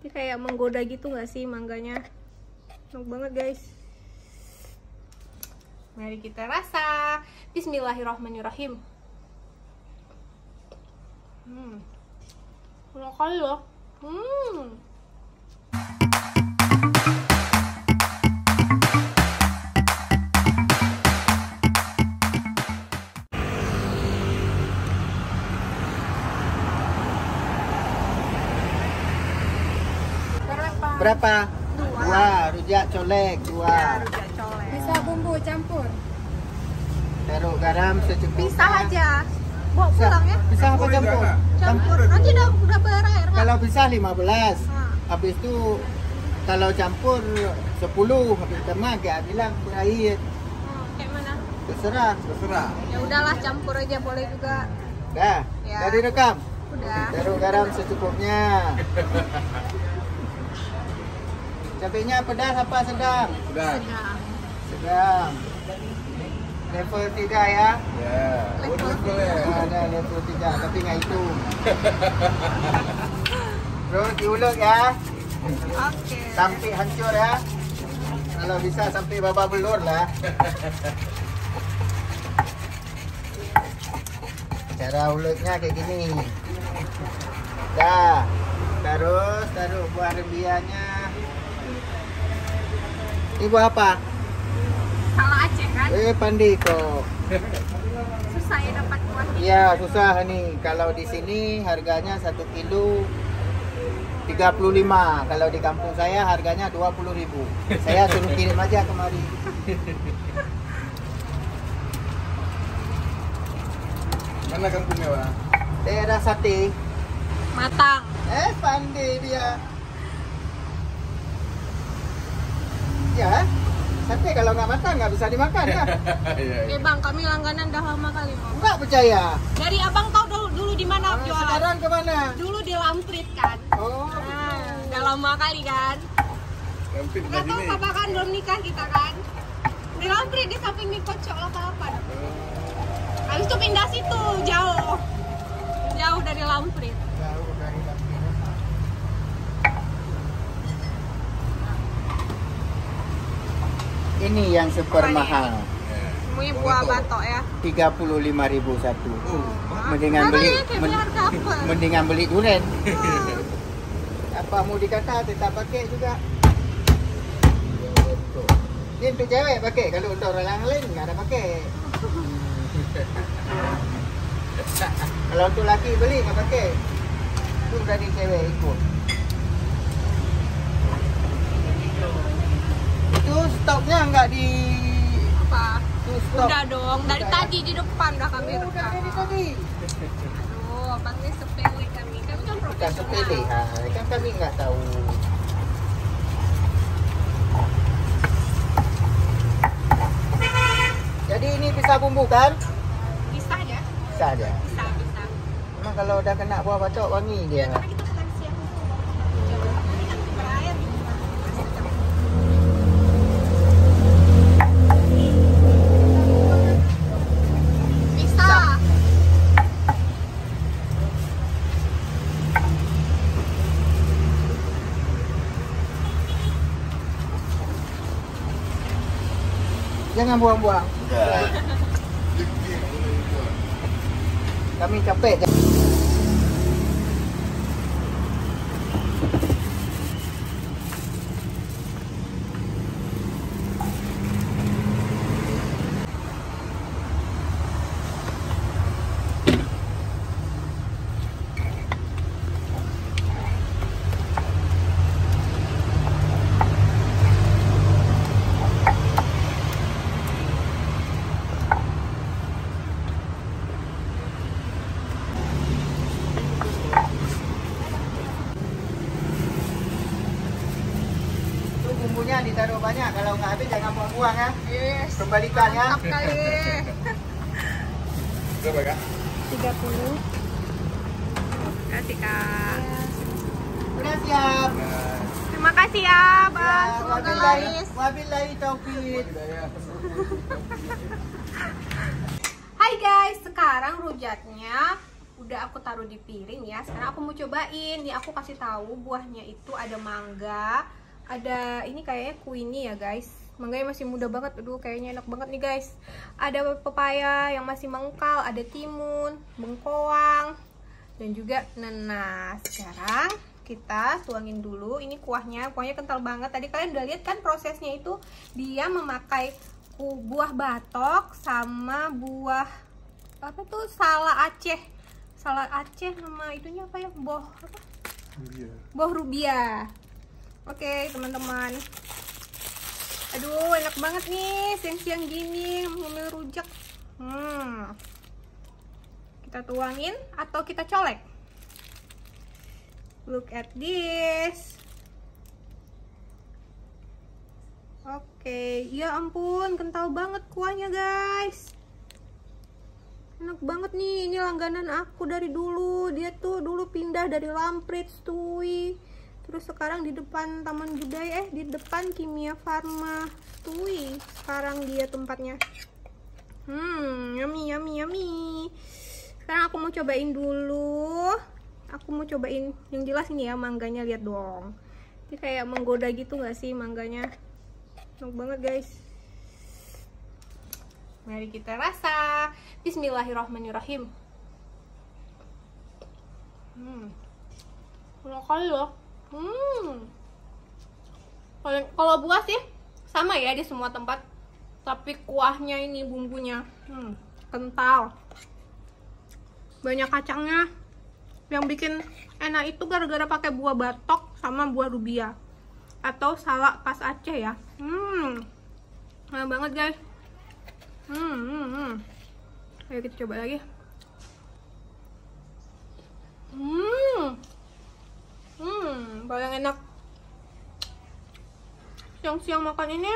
Ini kayak menggoda gitu nggak sih mangganya? Enak banget guys. Mari kita rasa. Bismillahirrahmanirrahim. Enak kali loh. Berapa? Dua. Rujak colek dua. Ya, rujak colek. Bisa bumbu campur. Taruh garam secukupnya. Pisah aja. Bawa pulang ya. Pisah apa campur? Campur. Nanti udah berair nggak? Kalau pisah 15. Ah. Habis itu kalau campur 10. Habis teman kayak bilang berair. Kayak mana? Terserah. Ya udahlah, campur aja boleh juga. Dah. Ya. Dah direkam. Udah. Taruh garam secukupnya. Cabenya pedas apa sedang? Sedang. Sedang. Level 3 ya? Ya. Ada level 3 tapi nggak itu. Terus diulek ya. Oke. Sampai hancur ya. Kalau bisa sampai babak belur lah. Cara uleknya kayak gini. Dah. Terus taruh buah rembianya. Ini buah apa? Salah Aceh kan? Pandai kok. Susah ya dapat buah. Iya susah nih. Kalau di sini harganya 1 kilo 35. Kalau di kampung saya harganya 20.000. Saya suruh kirim aja kemari. Mana kampungnya, Pak? Daerah Sate. Matang. Pandai dia. Ya, sate kalau nggak matang nggak bisa dimakan ya. Eh bang, kami langganan dah lama kali bang. Nggak percaya. Dari abang tahu dulu di mana jualan? Sekarang kemana? Dulu di Lamprit kan. Oh. Nah, udah lama kali kan. Kampung Nggak tahu kapan kan belum nikah kita kan. Di Lamprit di samping mie kocok 88. Habis itu pindah situ jauh. Jauh dari Lamprit. Jauh dari Lampir. Ini yang super Apa nih? mahal. Semuanya buah batok ya. 35.000 satu. Mendingan Mana beli ya, kayak biar dapet. mendingan beli durian. Apa mau dikata tetap pakai juga. Ini untuk cewek pakai, kalau untuk orang lain nggak ada pakai. Kalau untuk laki beli nggak pakai. Itu dari cewek ikut. Itu stoknya nggak di Apa? itu stok. Udah dong, dari tadi di depan udah kami Oh, rekam. dari tadi. Aduh, abangnya sepele kami. Kami kan Bukan profesional. sepele, kan kami nggak tahu. Jadi ini bisa bumbu kan? Bisa aja. Bisa aja. Bisa, bisa. Memang kalau udah kena buah bacok wangi dia. Karena kita bukan siang. Ini kan berair. Bisa. Jangan buang-buang. Kami capek. Bumbunya ditaruh banyak, kalau nggak habis jangan buang-buang ya. Yes. Kembalikan ya. Mantap kali. Berapa, Kak? 30. Kasih Kak. Udah siap. Terima kasih ya, Bang. Semoga laris. Wabillahi taufiq. Hai guys, sekarang rujaknya udah aku taruh di piring ya. Sekarang aku mau cobain. Nih aku kasih tahu buahnya itu ada mangga, ada ini kayaknya kuini ya guys. Mangganya masih muda banget. Aduh kayaknya enak banget nih guys. Ada pepaya yang masih mengkal, ada timun, bengkoang, dan juga nanas. Sekarang kita tuangin dulu. Ini kuahnya kental banget. Tadi kalian udah lihat kan prosesnya itu dia memakai buah batok sama buah apa tuh, salak Aceh, nama itunya apa ya, boh rubia. Oke teman-teman, aduh enak banget nih siang-siang gini ngemil rujak. Kita tuangin atau kita colek. Look at this. Oke, ya ampun kental banget kuahnya guys. Enak banget nih, ini langganan aku dari dulu. Dia tuh dulu pindah dari Lamprit Stui, terus sekarang di depan Taman Budaya, di depan Kimia Farma Stui sekarang dia tempatnya. Yummy yummy yummy. Sekarang aku mau cobain dulu. Aku mau cobain yang jelas ini ya, mangganya lihat dong. Ini kayak menggoda gitu gak sih mangganya? Enak banget guys. Mari kita rasa. Bismillahirrahmanirrahim. Enak kali loh. Kalau buah sih sama ya di semua tempat, tapi kuahnya ini bumbunya kental. Banyak kacangnya. Yang bikin enak itu gara-gara pakai buah batok sama buah rubia atau salak khas Aceh ya. Enak banget guys. Ayo kita coba lagi. Paling enak siang-siang makan ini.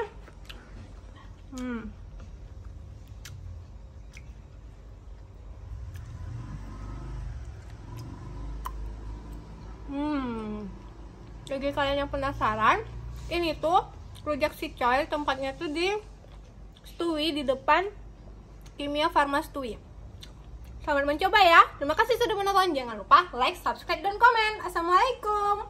Bagi kalian yang penasaran, ini tuh rujak si Coy, tempatnya tuh di Stui, di depan Kimia Farma Stui. Selamat mencoba ya. Terima kasih sudah menonton. Jangan lupa like, subscribe, dan komen. Assalamualaikum.